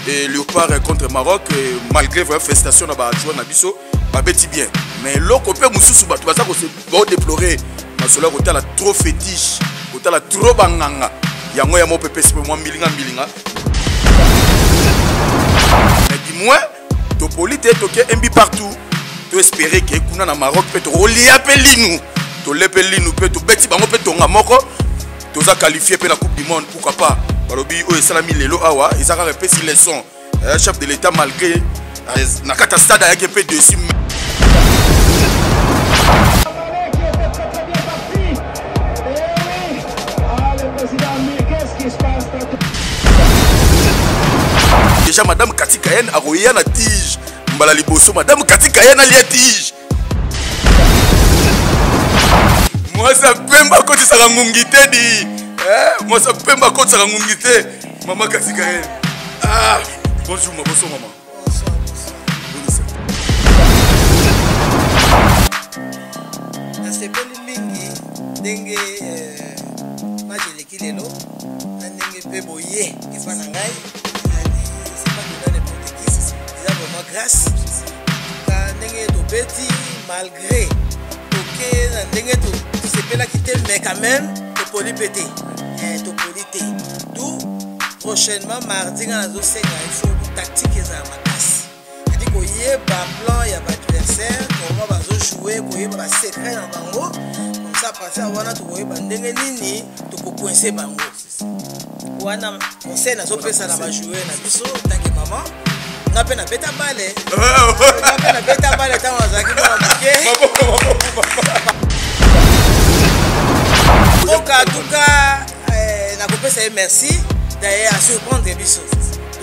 et Léopard contre Maroc, malgré la festation dans la joueur Nabiso, babeti bien. Mais l'autre peu Moussou, tu vas déplorer. Parce que tu trop fétiche, tu as trop banganga. Yango ya mo pepe c'est moi milinga. Mais dis-moi, to polite to ke embi partout. To espérer que kuna na Maroc peut relier appelinu. To lepelinu peut to beti bango peut tonga moko. To za qualifier pour la Coupe du monde, pourquoi pas. Balobi o esalami lelo awa, ezaka repesi leçon. Chef de l'État malgré na kata stade ya peu dessus. Déjà Madame Kati Kayen a roya na tige. Mbala liboso Madame Kati Kayen a lia tige. Moi ça peut pas côté ça ngungité di. Moi ça peut pas côté ça ngungité. Maman Kati Kayen. Ah, bonjour maman. C'est pas mingi dengue majeleki lelo na ndenge pe boye ifana ngai c'est pas de n'importe qui c'est vraiment grâce ka ndenge to beti malgré OK na ndenge to c'est pas là qui t'aime mais quand même to poli pété to polité tout prochainement mardi na zo senga il faut tactique za makasi dit ko yeba plan ya ba adversaire comment va jouer ko yeba secret na bango comme ça passer wana to yeba ndenge nini to ko coincer bango wana conseil na zo pesa na ba jouer na biso tanke maman na pe na beta bale tango zaki ba moke oka tuka na ko pesa merci d'ailleurs à surprendre biso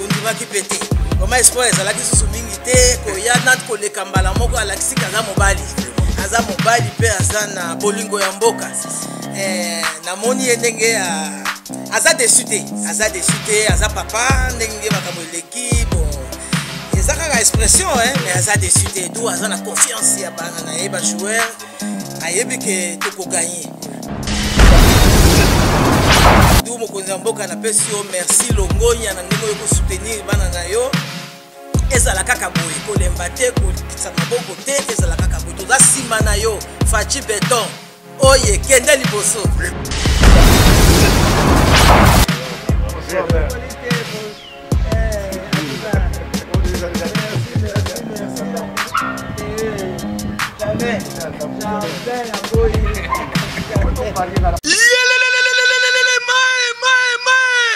on dit va qui péter comment espoir ezala ki susu mingi te ko ya nat ko le kambala moko alaxi kaza mobali pe aza na bolingo ya mboka na moni ndenge aza déçu aza papa ndenge makambo leki bon ezaka ka expression mais aza déçu te tout aza na confiance ya bana na yeba joueur ayebi ke to ko gagner tout mokonzi mboka na pesi yo merci longonya na ndenge ko soutenir bana na yo ezala kaka boye kolemba te kolitisa maboko te ezala kaka boye toza nsima na yo faci beton oye kende liboso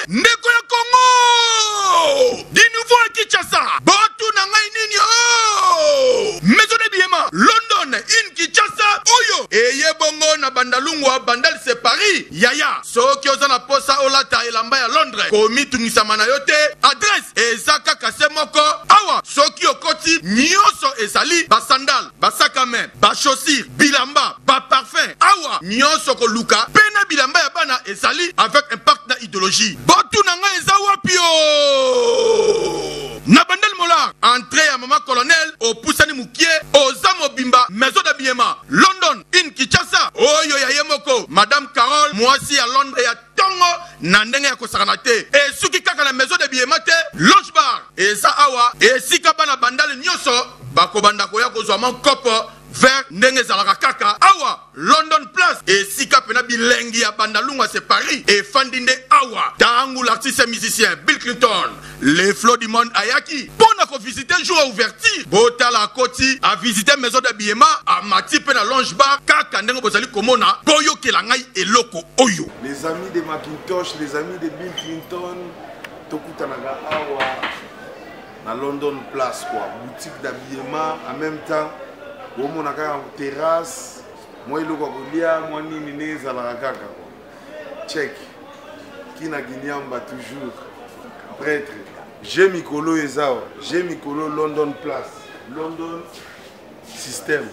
Ndeko ya Congo di nouveau à Kinshasa botu na ngai nini maison de Biema London in Kinshasa oyo eye bongo na bandalungwa bandal c'est Paris yaya soki oza na posa olata elamba ya Londres komi tungisama na yo te adresse ezaka kase moko awa soki okoti nyonso ezali ba sandal ba sac à main ba chaussures bilamba ba parfum awa nyonso ko luka pena bilamba ya bana ezali avec impact na idéologie botu na ngai eza wapio na bandel mola entrée ya mama colonel au pusani mukie oza mobimba maison de Biema London in Kinshasa oyo ya yemoko madame Carole mwasi ya Londres ya tongo na ndenge ya kosakana te esuki kaka na maison de Biema te lounge bar eza awa esika bana bandale nyonso bakobanda koya kozwa mankopo vers ndenge zalaka kaka awa London Place esika pena bilengi ya bandalungwa c'est Paris et fandinde awa tangu l'artiste musicien Bill Clinton les flots du monde ayaki pona ko visiter jour à ouverture bota la koti a visiter maison de Biema a mati pe na lounge bar kaka ndenge bozali komona boyo kelangai eloko oyo les amis de Macintosh les amis de Bill Clinton tokutanaga awa na London Place quoi boutique d'habillement en même temps bon mon akaka terrasse moi il ko kolia moi nini neza la kaka check qui na Guinéamba toujours prêtre j'ai Mikolo ezao j'ai Mikolo London Place London système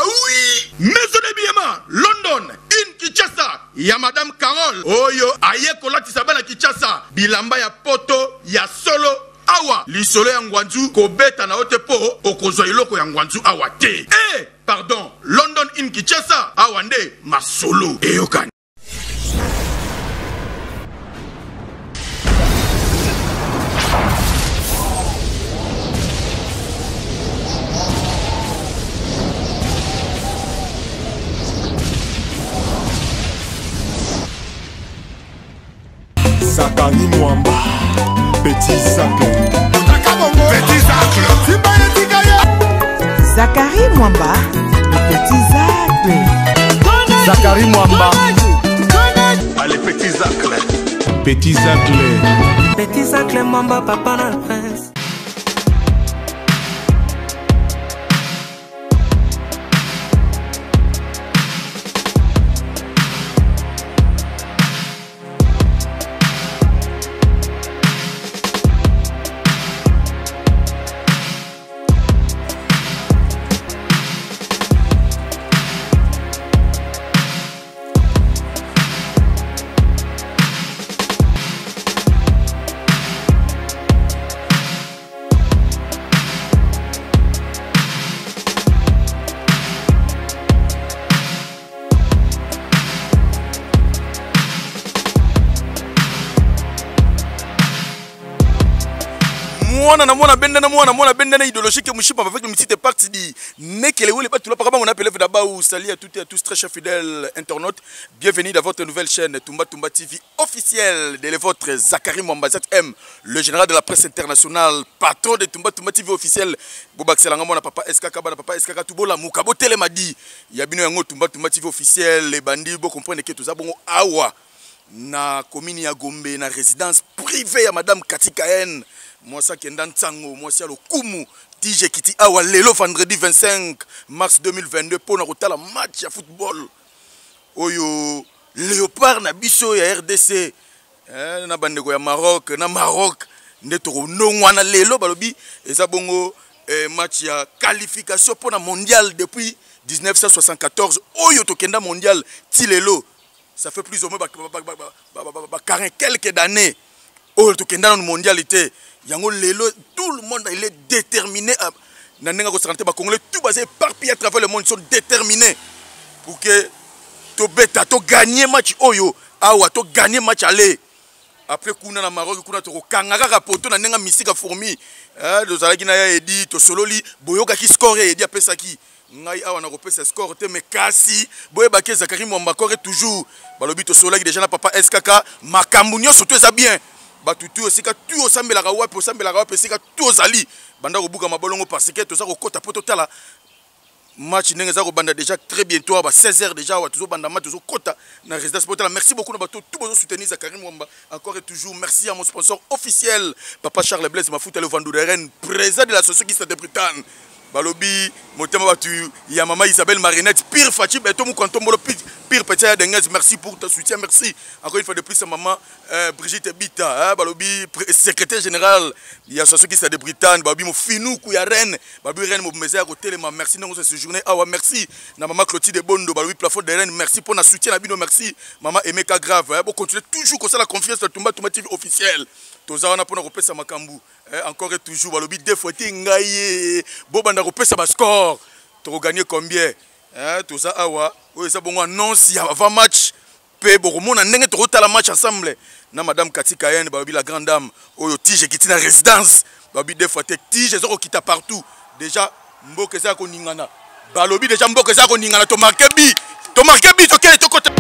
oui maison de Biema London in Kinshasa ya madame Carole oyo aye kolatisa bana Kinshasa bilamba ya poto ya solo awa lisolo ya ngwanzu kobeta na ote po okozwa iloko ya ngwanzu awa te pardon London in Kinshasa awa nde masolo eyokani Zakari Mwamba, Petit Zacle. Petit Zacle. Zakari Mwamba, le Petit Zacle. Zakari Mwamba. Allez, Petit Zacle. Petit Zacle. Petit Zacle Mwamba, papa dans le prince. Mwana bendana idéologique mushipa avec une petite partie di nekele wole pas tout là par on appelle d'abord ou salut à toutes et à tous très chers fidèles internautes, bienvenue dans votre nouvelle chaîne Tumba Tumba TV officielle de votre Zakari Mwamba ZM, le général de la presse internationale, patron de Tumba Tumba TV officiel. Bobak selanga mona papa SKK bana papa SKK tubola mukabo telemadi ya bino yango Tumba Tumba TV officiel les bandits bo comprendre que tout ça bon awa na commune ya Gombe na résidence privée ya madame Katika N. Moi ça qui dans Tsango, moi c'est le Kumu, Tige Kiti Awa Lelo vendredi 25 mars 2022 pour la match à football. Oyo Léopard na biso ya RDC, na bandeko ya Maroc, ndetoro nongwana lelo balobi eza bongo match ya qualification pour la mondial depuis 1974. Oyo tokenda mondial tilelo. Ça fait plus ou moins 40 quelques années. Oyo tokenda na mondialité. Yango lelo, tout le monde il est déterminé à nanenga ko santé ba congolais tout basé éparpillé à travers le monde, ils sont déterminés pour que to beta to gagner match oyo awa to gagner match aller. Après kuna na Maroc kuna to kangaka ka poto na nenga misika fourmi de zalaki na ya edi to sololi boyoka ki score edi apesa ki ngai awa na kopesa score te mais kasi boye ba ke Zakari Mwamba coré toujours balobi to solaki déjà na papa SKK makambu nyonso to eza bien. Batutu osika tu osambela ka wapi osika tu ozali banda ko buka mabolongo parce que to za ko kota poto tala match ndenge za ko banda déjà très bientôt ba 16h déjà wa toujours banda match toujours kota na résidence poto. Merci beaucoup na bato tout bozo soutenir Zakari Mwamba encore et toujours. Merci à mon sponsor officiel papa Charles Blaise Mafuta le vendeur de Rennes, président de l'association de Bretagne. Balobi motema batu ya mama Isabelle Marinette pire Fachi beto mu kontombolo pire petit denges. Merci pour ton soutien, merci encore une fois de plus à maman Brigitte Bita balobi secrétaire général ya l'association de Bretagne balobi mo finou ku ya Rennes balobi Rennes mo meza ko telema. Merci dans cette journée awa merci na maman Clotilde Bondo balobi plafond de Rennes. Merci pour na soutien na bino. Merci maman Emeka Grave bon continuer toujours comme ça la confiance de Tumba Tumba TV officiel toza wana pona kopesa makambu encore et toujours balobi deux fois ngai bo banda kopesa ba score to gagner combien toza awa oyo ça bongo annonce ya avant match pe bokomona ndenge to kotala match ensemble na madame Katika Yen balobi la grande dame oyo Tige Kiti na résidence balobi deux fois Tige zoko kita partout déjà mboke za ko ningana balobi déjà mboke za ko ningana to marquer bi to kele to kota.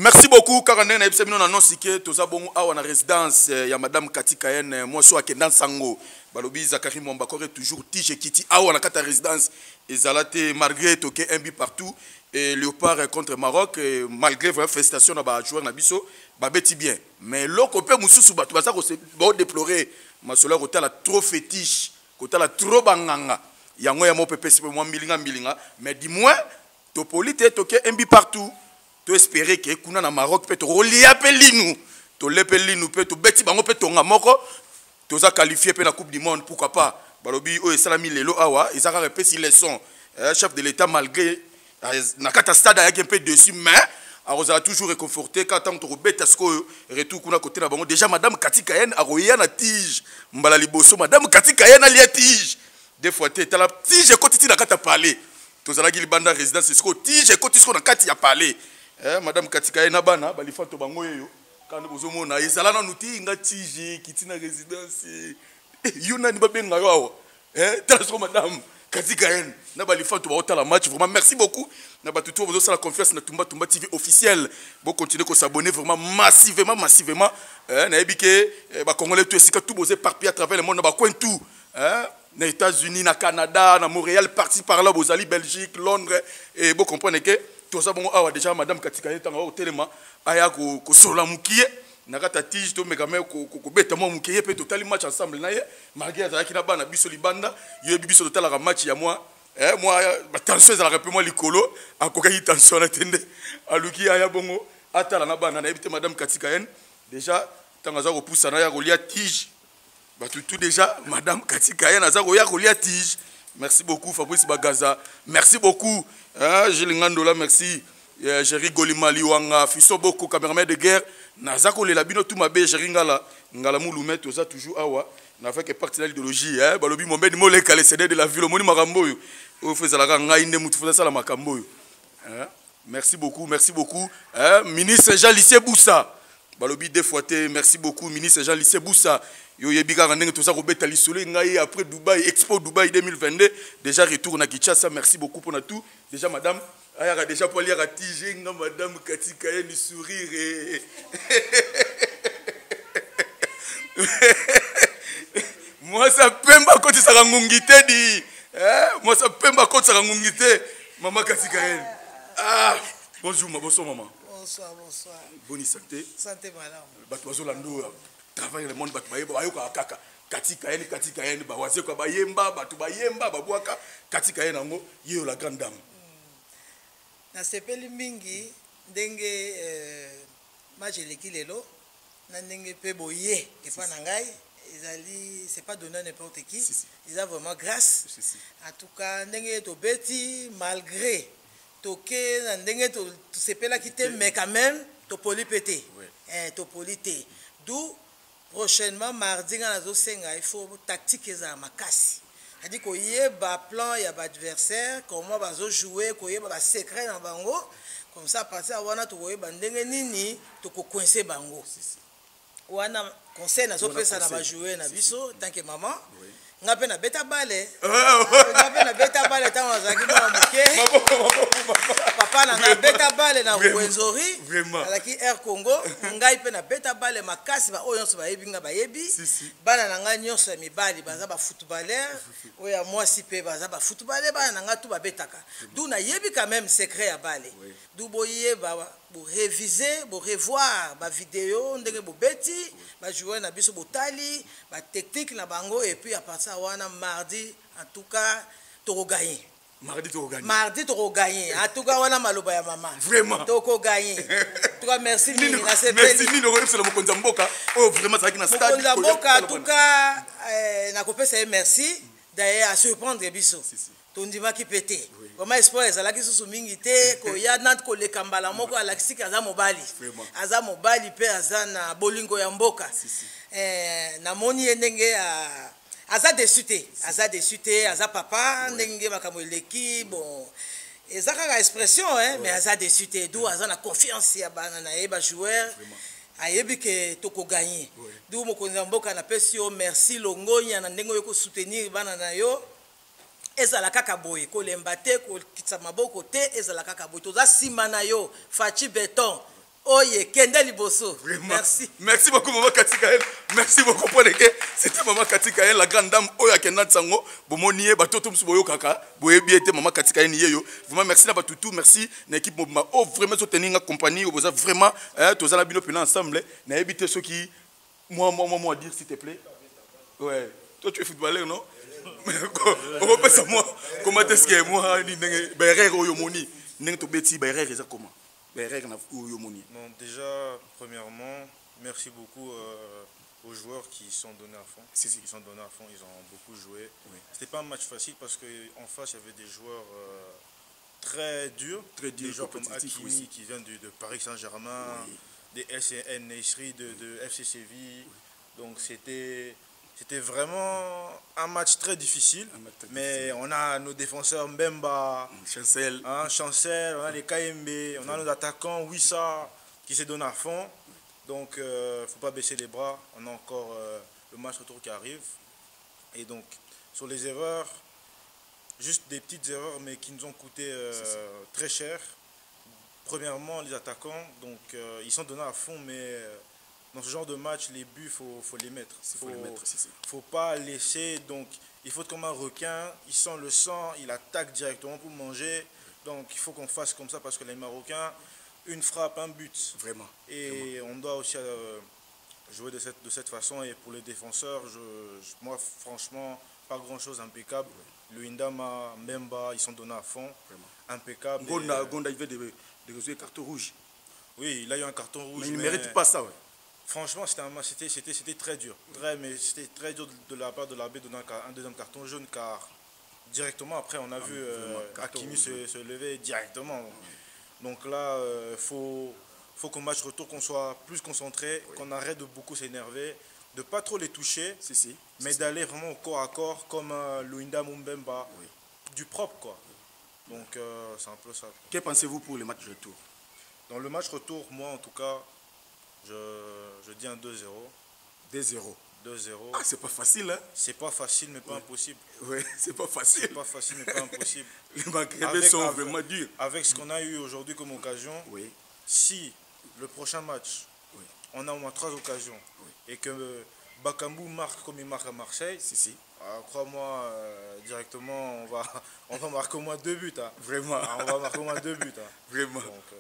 Merci beaucoup, car on a annoncé que nous avons une résidence. Il y a Madame Kati Kayen, moi je suis dans Sango. Balobi Zakari Mwambakore toujours tige Kiti. Ah, on a une résidence. Et Zalate, malgré toqué un but partout. Et Léopard contre Maroc, malgré la félicitations à joueur Nabiso, babeti bien. Mais l'autre côté, Moussou Batou, ça va déplorer. Ma soeur, côté la trop fétiche, côté la trop banganga. Il y a un peu de moi, milinga. Mais dis-moi, Topolite, toqué un but partout. Tu espérer que kuna na Maroc peut relier appelinu to lepelinu peut to beti bango peut to ngamoko to za qualifier pour la Coupe du monde, pourquoi pas. Balobi o esalami lelo awa ezaka repesi leçon chef de l'état malgré na kata stade avec un peu dessus, mais a toujours réconforté quand on to beta sko retour kuna côté na bango. Déjà Madame Kati Kayen a roya na tige mbala liboso. Madame Kati Kayen a lié tige des fois tu la tige côté na kata parler to zala gi libanda résidence c'est ko tige côté sko na kati ya parler. Madame Katika Enabana, Balifato Bangoyo, quand vous avez dit, Zalana Nouti, Ngatiji, Kitina résidence, Yuna Nibaben Nagawa, Madame Katika En, Nabalifato la match, vraiment merci beaucoup. Nabatuto, vous avez la confiance dans Tumba Tumba TV officiel. Vous continuez à s'abonner vraiment massivement. Naibike, Congolais, tout vous éparpillé à travers le monde, tout. Aux États-Unis, au Canada, à Montréal, parti par là, vous allez Belgique, Londres, et vous comprenez que. Tout ça, déjà, Madame Katika est au téléma, aya ko sola mukie, nakata tige to megame ko beta mo mukie pe total match ensemble naye, malgré ça qui na bana biso libanda, yo biso total match ya moi, moi tension za la repé moi likolo, akoka yi tension atende, aluki aya bongo, atala na bana na ebite Madame Katika en, déjà tangaza ko poussa na ya ko lia tige. Ba tout déjà Madame Katika en aza ko ya ko lia tige. Merci beaucoup Fabrice Bagaza. Merci beaucoup Jilingandola, merci. Jerry Golimali Wanga, Fiso Boko, cameraman de guerre. Nazako le labino tout ma bé, Jeringala, Ngala Mouloumet, tout ça toujours awa. N'a fait que partie de l'idéologie. Balobi Mombed Mole Kale CD de la ville, Moni Maramboyo. Au fait, la Ngaïne Moutoufa Sala Makamboyo. Merci beaucoup, merci beaucoup. Ministre Jean Lycée Boussa. Balobi défouaté, merci beaucoup, ministre Jean Lycée Boussa. Yo yebiga randeng tout ça ko beta lisole ngai après Dubaï Expo Dubaï 2022 déjà retour na Kinshasa. Merci beaucoup pour tout. Déjà madame aya déjà pour lire à tige nga Madame Katika ni sourire. Moi ça pemba côté ça ngungité di. Moi ça pemba côté ça ngungité. Maman Katikael. Ah, bonjour maman. Bonsoir, bonsoir. Bonne santé. Santé madame. Batozo lando travaille le monde batu bayoka kaka. Katikael bawaze kwa bayemba batu bayemba babwaka Katikael nango yo la grande dame. Na sepeli mingi ndenge match eleki lelo na ndenge pe boye epa na ngai ezali c'est pas donné à n'importe qui. Ils ont vraiment grâce. En tout cas ndenge to beti malgré toke na ndenge to sepela kité mais quand même to poli pété. To polité. D'où prochainement mardi na zo senga il faut tactique eza makasi. C'est-à-dire qu'il y a un plan, il y a un adversaire, comment on va jouer, il y a un secret dans le bango. Comme ça, à partir de là, tu vois, tu peux coincer le bango. On a un conseil, on va jouer dans biso tant que maman. On a un bêta balai. On a un bêta balai, tant on papa na un bêta balai na Wenzori. Alaki Air Congo. On a un bêta balai, ma casse, on a un yebi. Bana na nga nyonso ya mibali baza ba footballeur oya mwasi pe baza ba footballeur bana na nga tout ba betaka d'où na yebi quand même secret ya bale d'où boye ba bo réviser bo revoir ba vidéo ndenge bo beti ba jouer na biso botali ba technique na bango et puis à partir wana mardi en tout cas to gagner. Mardi tu gagner. En tout cas, on a maloba ya maman. Vraiment. Tu gagner. En tout cas, merci. Merci Nino. C'est le Mokonzamboka. Oh, vraiment, ça qui n'a pas de en tout cas, na kopé c'est merci. D'ailleurs, à surprendre biso. Tondima qui pété. Comment espoir ezala ki susu mingi te ko ya nant ko le kambala moko alaxika aza mobali. Aza mobali pe aza na bolingo ya mboka. Na moni ndenge a aza déçuté, aza papa, ndenge makambo eleki bon. Eza kaka expression mais aza déçuté, d'où aza na confiance ya bana na eba joueur. Ayebi ke toko gagner. D'où mokonzi mboka na pesi yo merci longonya na ndenge yo ko soutenir bana na yo. Ezala kaka boye ko lemba te ko kitsa maboko te ezala kaka boye toza sima na yo Fachi Beton. Oye, Kenda Liboso. Merci. Merci beaucoup, Maman Katikael. Merci beaucoup pour les gars. C'était Maman Katikael, la grande dame. Oya Kenda Tsango. Bomonier, Batotum Suboyo Kaka. Boye biete Maman Katikael Niyo. Vraiment, merci na Batutu. Merci. L'équipe Mobima. Oh, vraiment, soutenir la compagnie. Vous avez vraiment, tous la bino pena ensemble. N'a évité ceux qui. Moi, dire s'il te plaît. Ouais. Toi, tu es footballeur, non? On va ça moi. Comment est-ce que moi, Berer Oyomoni, Nento Betty, Berer, c'est comment? Non, déjà, premièrement, merci beaucoup aux joueurs qui sont donnés à fond. Ils sont donnés à fond, ils ont beaucoup joué. C'était pas un match facile parce qu'en face, il y avait des joueurs très durs. Des joueurs comme Hakimi qui viennent de Paris Saint-Germain, des SN Neisserie, de FC Séville. Donc c'était vraiment un match très difficile, mais on a nos défenseurs Mbemba, Chancel, on a les KMB, on a nos attaquants Wissa qui se donnent à fond. Donc il ne faut pas baisser les bras, on a encore le match retour qui arrive. Et donc sur les erreurs, juste des petites erreurs mais qui nous ont coûté très cher. Premièrement les attaquants, donc ils sont donnés à fond mais... Dans ce genre de match, les buts, faut les mettre. Faut pas laisser. Donc, il faut être comme un requin. Il sent le sang, il attaque directement pour manger. Donc, il faut qu'on fasse comme ça parce que les Marocains, une frappe, un but. Vraiment. Et on doit aussi jouer de cette façon. Et pour les défenseurs, moi, franchement, pas grand-chose impeccable. Le Indama, Mbemba, ils sont donnés à fond. Vraiment. Impeccable. Gonda, il veut des cartons rouges. Oui, il a eu un carton rouge. Mais il ne mérite pas ça, ouais. Franchement, c'était très dur. Mais c'était très dur de la part de l'abbé de donner un deuxième carton jaune car directement après on a vu Hakimi se lever directement. Donc là, faut qu'au match retour qu'on soit plus concentré, qu'on arrête de beaucoup s'énerver, de pas trop les toucher, mais d'aller vraiment au corps à corps comme Luinda Mbemba, du propre quoi. Donc c'est un peu ça. Que pensez-vous pour le match retour? Dans le match retour, moi en tout cas, je dis un 2-0. 2-0. 2-0. Ah, c'est pas facile, hein? C'est pas facile, mais pas impossible. Oui, c'est pas facile. C'est pas facile, mais pas impossible. Les Maghrébins sont vraiment durs. Avec ce qu'on a eu aujourd'hui comme occasion, si le prochain match, on a au moins 3 occasions, et que Bakambu marque comme il marque à Marseille. Si. Crois-moi, directement, on va marquer au moins 2 buts. Hein. Vraiment. On va marquer au moins 2 buts. Hein. Vraiment. Donc,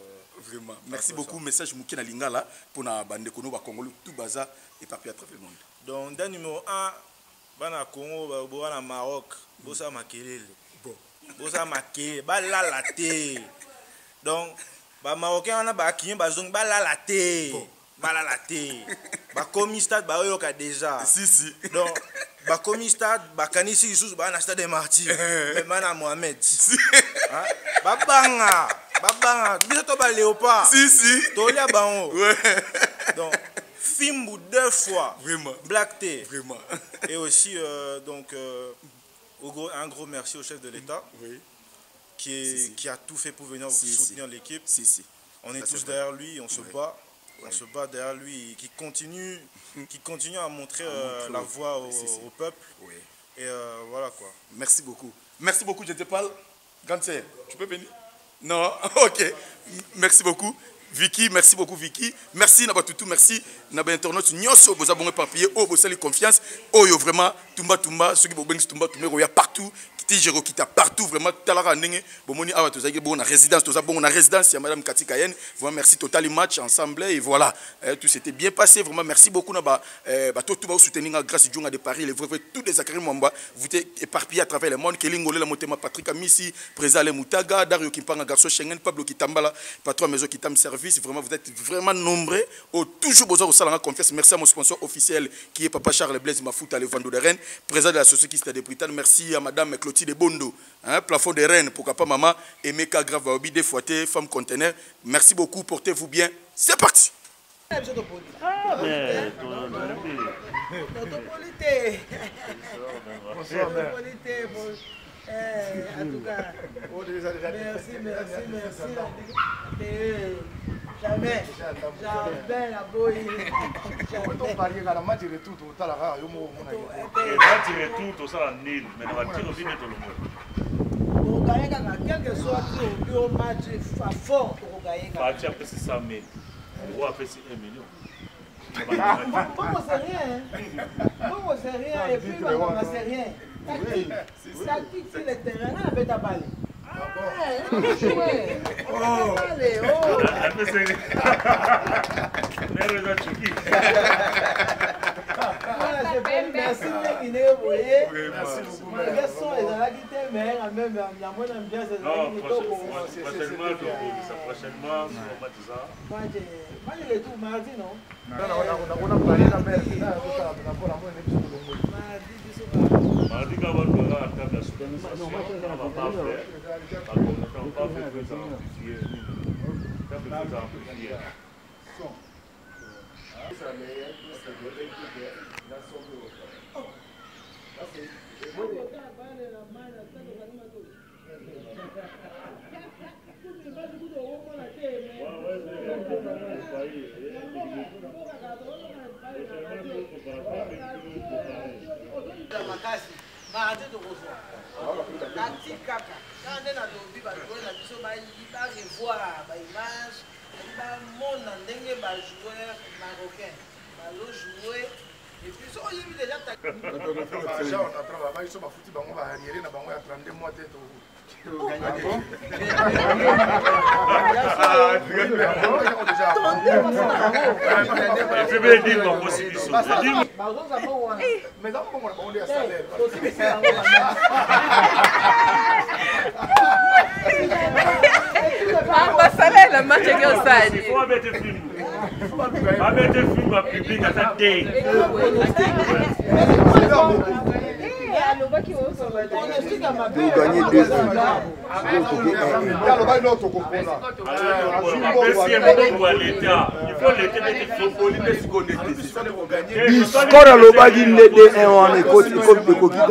vraiment. Merci beaucoup. Ça. Message Moukina Lingala pour na bande Kono Congolais tout bazar et papier à travers le monde. Donc, dans numéro 1, bana Congo, bana Maroc, bosa makelele. Bon. Bosa makelele, ba la té. Donc, ba Marocain on a ba kien ba zong ba la té. Bon. Ba la té. Ba komi stade ba yoka déjà. Si. Donc, ba komi stade ba kanisi sous ba na stade des martyrs. Mais mana Mohamed. Hein? Ba banga. Bisa to ba léopard. Si. Tolia bango. Ouais. Donc, Fimbu 2 fois. Vraiment. Black T. Vraiment. Et aussi, un gros merci au chef de l'État. Oui. Qui a tout fait pour venir soutenir l'équipe. Si. On est tous derrière lui, on se bat. On se bat derrière lui, qui continue à montrer la voie au peuple. Oui. Et voilà quoi. Merci beaucoup. Merci beaucoup, je te parle. Ganser, tu peux venir? Non? Ok. Merci beaucoup. Vicky, merci beaucoup Vicky. Merci Nabatutu, merci Naba Internet. Nyoso, vous avez éparpillé, vous avez confiance. Oh, vraiment, Tumba, ceux qui vous bengent Tumba, il y a partout. Géro qui t'a partout vraiment talara nenge bomoni awa tozaki bon na résidence toza bon na résidence ya madame Kati Kayen vraiment merci total match ensemble et voilà tout s'était bien passé vraiment merci beaucoup na ba tout ba soutenir grâce Djunga de Paris les vrais tous les Zakarim Mwamba vous êtes éparpillés à travers le monde Kelingole la motema Patrick Amisi président Le Moutaga Dario Kimpanga garçon Schengen Pablo Kitambala patron maison Kitam service vraiment vous êtes vraiment nombreux toujours besoin au salon confiance merci à mon sponsor officiel qui est Papa Charles Blaise Mafuta le Vando de Rennes président de la société de Britannique merci à madame Clotilde de Bondo, hein, plafond de Rennes pour papa, maman, et Meka Gravaobi, des fouettés, femme conteneur. Merci beaucoup, portez-vous bien. C'est parti. En tout cas, merci. Jamais la boy. Quel que soit le match fort pour gagner. C'est ça, mais on va faire 1 million. Bon, c'est rien. Et puis, c'est rien. Tactique sur le terrain avec ta balle. La match est au stade. Il faut mettre film. Mettre film à public à ta tête. Vous gagnez 2 Skora lobaki ndede 1 wana ekoti kokita.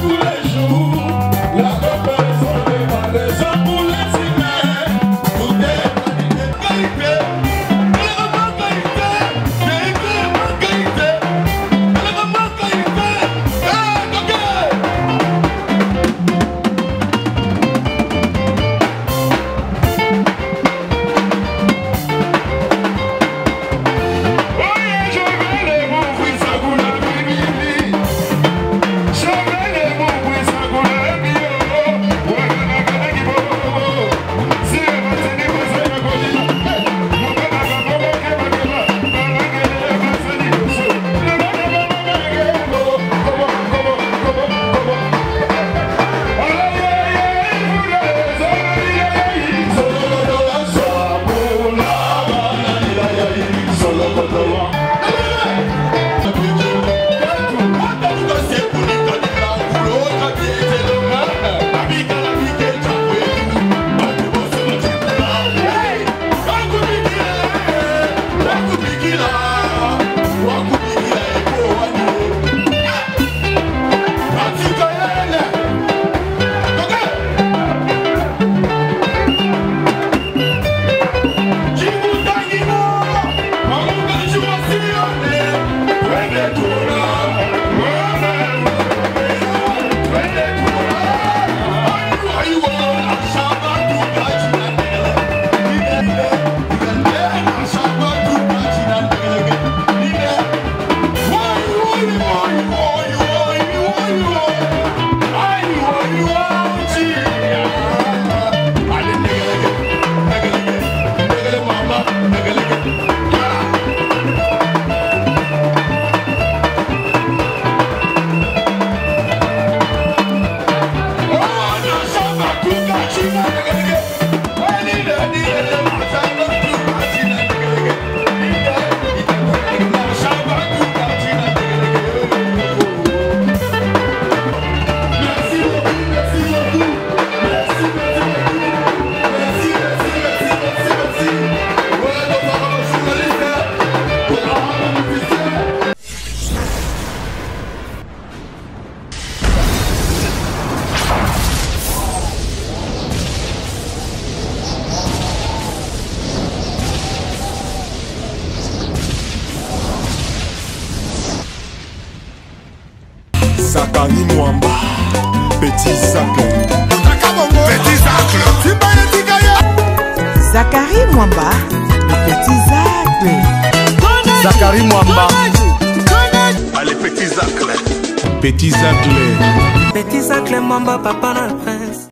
Tous les jours, la comparaison Mwamba, Petit Zacle. Petit Zacle. Zachary Mwamba, le Petit Zacle. Zachary Mwamba. Allez, Petit Zacle. Petit Zacle. Petit Zacle Mwamba, papa dans le prince.